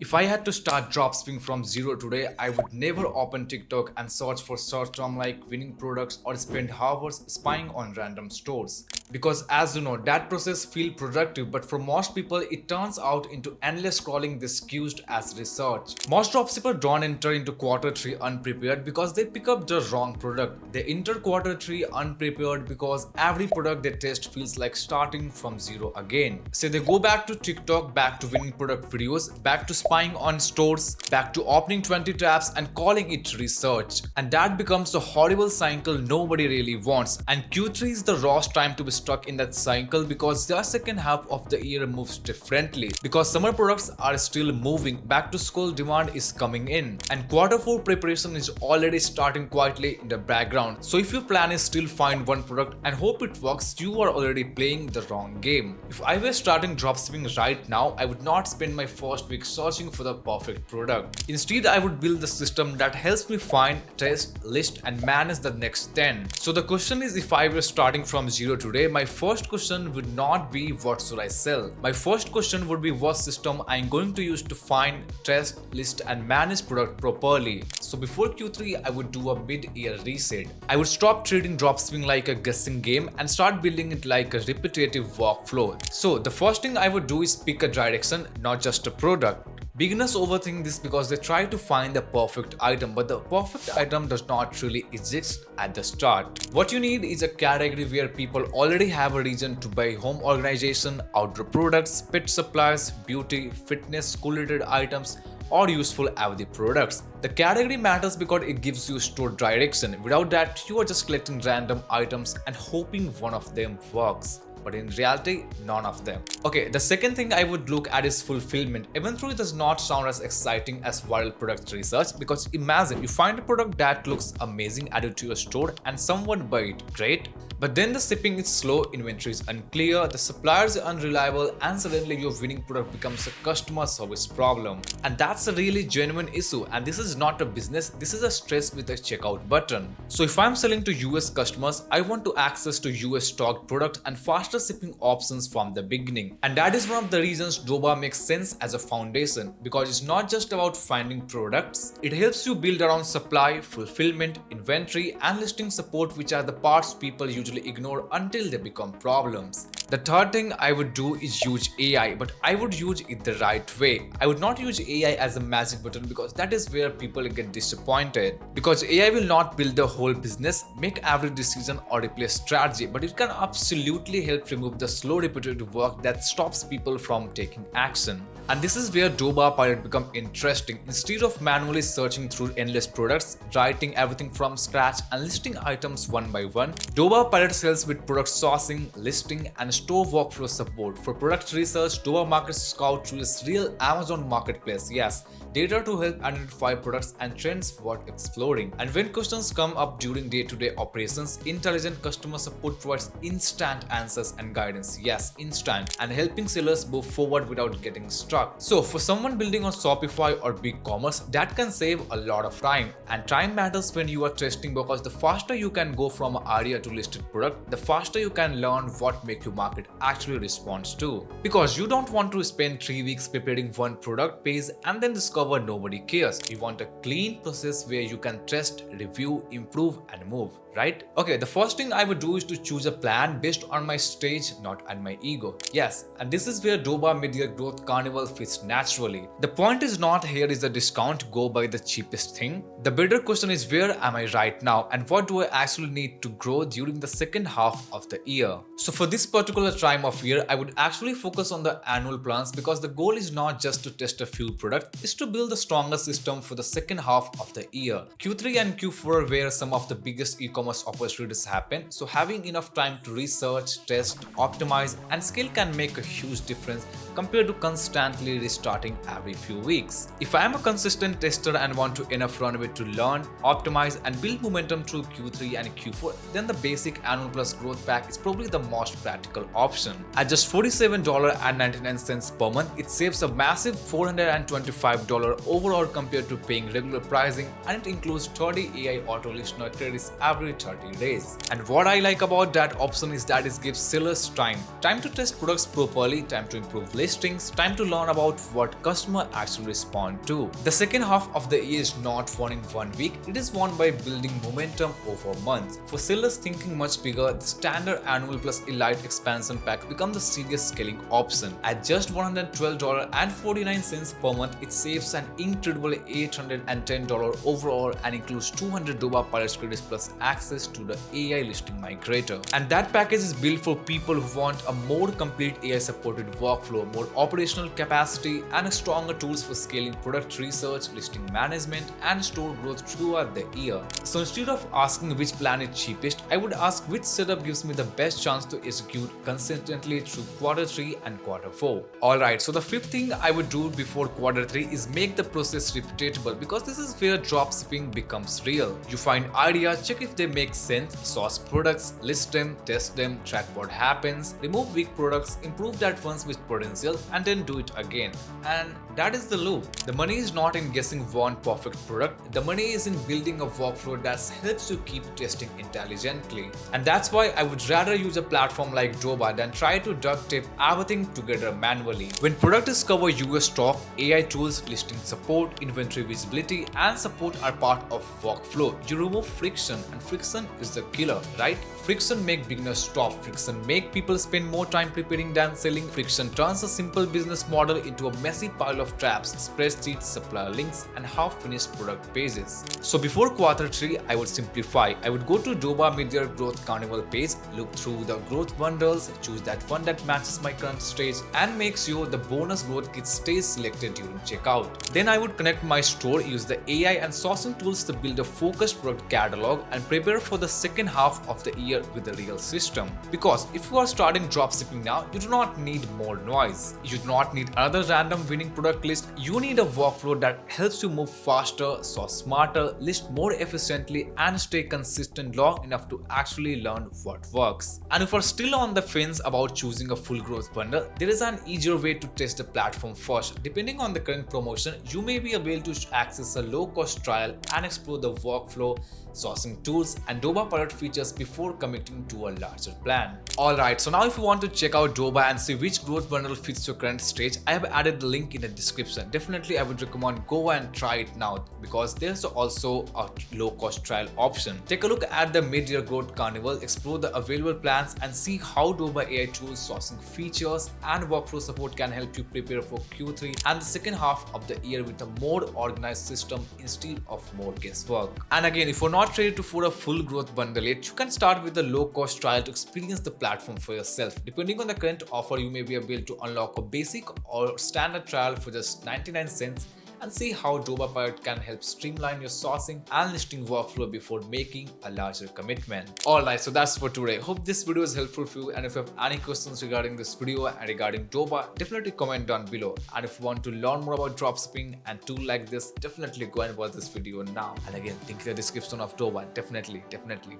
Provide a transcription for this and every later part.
If I had to start dropshipping from zero today, I would never open TikTok and search for search term like winning products or spend hours spying on random stores. Because as you know, that process feels productive, but for most people, it turns out into endless scrolling disguised as research. Most dropshippers don't enter into quarter 3 unprepared because they pick up the wrong product. They enter quarter 3 unprepared because every product they test feels like starting from zero again. So they go back to TikTok, back to winning product videos, back to spying on stores, back to opening 20 tabs and calling it research. And that becomes a horrible cycle nobody really wants. And Q3 is the worst time to be stuck in that cycle because the second half of the year moves differently. Because summer products are still moving, back to school demand is coming in, and quarter 4 preparation is already starting quietly in the background. So if your plan is still find one product and hope it works, you are already playing the wrong game. If I were starting dropshipping right now, I would not spend my first week searching for the perfect product. Instead, I would build the system that helps me find, test, list and manage the next 10. So the question is, if I were starting from zero today, my first question would not be what should I sell. My first question would be what system I'm going to use to find, test, list and manage product properly. So before Q3, I would do a mid-year reset. I would stop treating dropshipping like a guessing game and start building it like a repetitive workflow. So the first thing I would do is pick a direction, not just a product. Beginners overthink this because they try to find the perfect item, but the perfect item does not really exist at the start. What you need is a category where people already have a reason to buy: home organization, outdoor products, pet supplies, beauty, fitness, school-related items, or useful everyday products. The category matters because it gives you store direction. Without that, you are just collecting random items and hoping one of them works. But in reality, none of them. Okay, the second thing I would look at is fulfillment. Even though it does not sound as exciting as viral product research, because imagine you find a product that looks amazing added to your store and someone buy it, great. But then the shipping is slow, inventory is unclear, the suppliers are unreliable, and suddenly your winning product becomes a customer service problem. And that's a really genuine issue, and this is not a business, this is a stress with a checkout button. So if I'm selling to US customers, I want to access to US stock product and faster shipping options from the beginning. And that is one of the reasons Doba makes sense as a foundation, because it's not just about finding products, it helps you build around supply, fulfillment, inventory, and listing support, which are the parts people usually ignore until they become problems. The third thing I would do is use AI, but I would use it the right way. I would not use AI as a magic button because that is where people get disappointed. Because AI will not build the whole business, make every decision or replace strategy, but it can absolutely help remove the slow repetitive work that stops people from taking action. And this is where Doba Pilot becomes interesting. Instead of manually searching through endless products, writing everything from scratch and listing items one by one, Doba Pilot sells with product sourcing, listing and store workflow support. For product research, Doba Market Scout uses real Amazon marketplace, yes, data to help identify products and trends worth exploring. And when questions come up during day-to-day operations, intelligent customer support provides instant answers and guidance, yes, instant, and helping sellers move forward without getting stuck. So for someone building on Shopify or big commerce, that can save a lot of time. And time matters when you are testing, because the faster you can go from idea to listed product, the faster you can learn what make your market actually responds to. Because you don't want to spend 3 weeks preparing one product page and then discover nobody cares. You want a clean process where you can test, review, improve and move, right? Okay, the first thing I would do is to choose a plan based on my stage, not on my ego. Yes, and this is where Doba Mid-Year Growth Carnival fits naturally. The point is not here is a discount, go buy the cheapest thing. The better question is, where am I right now and what do I actually need to grow during the second half of the year? So for this particular time of year, I would actually focus on the annual plans, because the goal is not just to test a few products, it's to build a stronger system for the second half of the year. Q3 and Q4 where some of the biggest e-commerce opportunities happen, so having enough time to research, test, optimize and scale can make a huge difference compared to constantly restarting every few weeks. If I am a consistent tester and want to enough runway to learn, optimize and build momentum through Q3 and Q4, then the basic annual plus growth pack is probably the most practical option. At just $47.99 per month, it saves a massive $425 overall compared to paying regular pricing, and it includes 30 AI auto listener credits every 30 days. And what I like about that option is that it gives sellers time to test products properly, time to improve listings, time to learn about what customer actually respond to. The second half of the year is not won in 1 week, it is won by building momentum over months. For sellers thinking much bigger, the standard annual plus elite expansion pack becomes the serious scaling option. At just $112.49 per month, it saves an incredible $810 overall and includes 200 Doba Pilot credits plus access to the AI listing migrator. And that package is built for people who want a more complete AI supported workflow, more operational capacity, and stronger tools for scaling product research, listing management, and store growth throughout the year. So instead of asking which plan is cheapest, I would ask which setup gives me the best chance to execute consistently through Q3 and Q4. Alright, so the fifth thing I would do before Q3 is make the process repeatable, because this is where dropshipping becomes real. You find ideas, check if they make sense, source products, list them, test them, track what happens, remove weak products, improve that ones with potential, and then do it again. And that is the loop. The money is not in guessing one perfect product, the money is in building a workflow that helps you keep testing intelligently. And that's why I would rather use a platform like Doba than try to duct tape everything together manually. When product discover US stock, AI tools, listing support, inventory visibility, and support are part of workflow, you remove friction, and friction is the killer, right? Friction make beginners stop, friction make people spend more time preparing than selling, friction turns a simple business model into a messy pile of traps, spreadsheets, supplier links, and half-finished product pages. So before Q3, I would simplify. I would go to Doba Mid-Year Growth Carnival page, look through the growth bundles, choose that one that matches my current stage, and make sure the bonus growth kit stays selected during checkout. Then I would connect my store, use the AI and sourcing tools to build a focused product catalog, and prepare for the second half of the year with the real system. Because if you are starting dropshipping now, you do not need more noise. You do not need another random winning product list. You need a workflow that helps you move faster, source smarter, list more efficiently, and stay consistent long enough to actually learn what works. And if you are still on the fence about choosing a full growth bundle, there is an easier way to test the platform first. Depending on the current promotion, you may be able to access a low-cost trial and explore the workflow, sourcing tools, and Doba Pilot features before committing to a larger plan. Alright, so now if you want to check out Doba and see which growth bundle fits your current stage, I have added the link in the description. Definitely I would recommend go and try it now, because there's also a low-cost trial option. Take a look at the Mid-Year Growth Carnival, explore the available plans, and see how Doba AI tools, sourcing features, and workflow support can help you prepare for Q3 and the second half of the year with a more organized system instead of more guesswork. And again, if you're not ready to for a full growth bundle yet, you can start with the low-cost trial to experience the platform for yourself. Depending on the current offer, you may be able to unlock a basic or standard trial for just 99 cents and see how Doba Pilot can help streamline your sourcing and listing workflow before making a larger commitment. Alright, so that's for today. Hope this video is helpful for you, and if you have any questions regarding this video and regarding Doba, definitely comment down below. And if you want to learn more about dropshipping and tool like this, definitely go and watch this video now. And again, link in the description of Doba. Definitely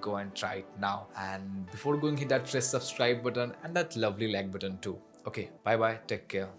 go and try it now. And before going, hit that red subscribe button and that lovely like button too. Okay, bye bye, take care.